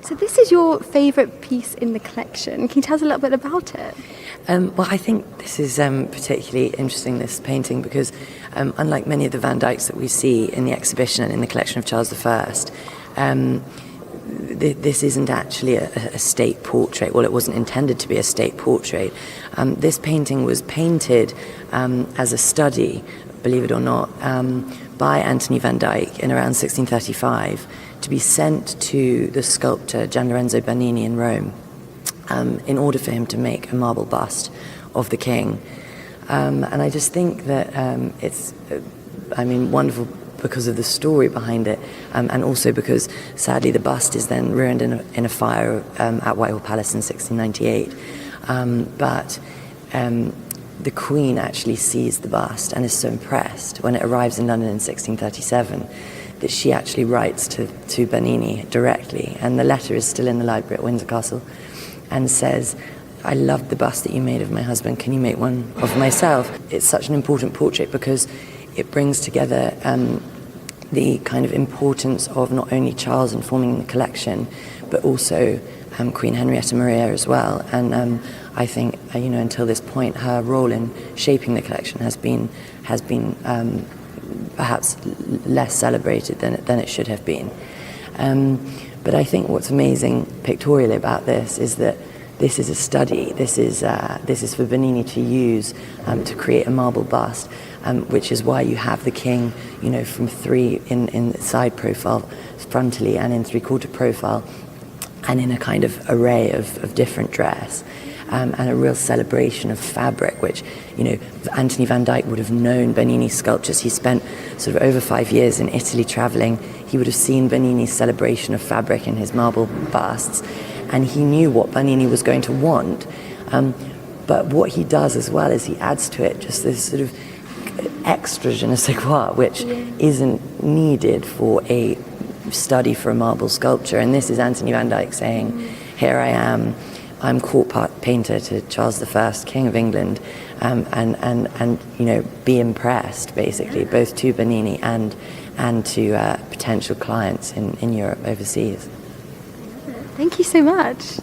So this is your favourite piece in the collection. Can you tell us a little bit about it? Well, I think this is particularly interesting, this painting, because unlike many of the Van Dycks that we see in the exhibition and in the collection of Charles I, this isn't actually a state portrait. Well, it wasn't intended to be a state portrait. This painting was painted as a study, believe it or not, by Anthony van Dyck in around 1635 to be sent to the sculptor Gian Lorenzo Bernini in Rome in order for him to make a marble bust of the king. And I just think that it's, wonderful because of the story behind it, and also because sadly the bust is then ruined in a fire at Whitehall Palace in 1698. But the Queen actually sees the bust and is so impressed when it arrives in London in 1637 that she actually writes to Bernini directly, and the letter is still in the library at Windsor Castle, and says, "I love the bust that you made of my husband, can you make one of myself?" It's such an important portrait because it brings together the kind of importance of not only Charles in forming the collection, but also Queen Henrietta Maria as well. And I think, until this point, her role in shaping the collection has been perhaps less celebrated than it should have been. But I think what's amazing pictorially about this is that this is a study. This is for Bernini to use to create a marble bust, which is why you have the king, from three in side profile, frontally, and in three-quarter profile, and in a kind of array of different dress. And a real celebration of fabric, which, Anthony van Dyck would have known Bernini's sculptures. He spent sort of over 5 years in Italy traveling. He would have seen Bernini's celebration of fabric in his marble busts, and he knew what Bernini was going to want. But what he does as well is he adds to it just this sort of extra je ne sais quoi, which isn't needed for a study for a marble sculpture. And this is Anthony van Dyck saying, "Here I am. I'm court painter to Charles I, King of England, and be impressed, basically, both to Bernini and to potential clients in Europe, overseas." Thank you so much.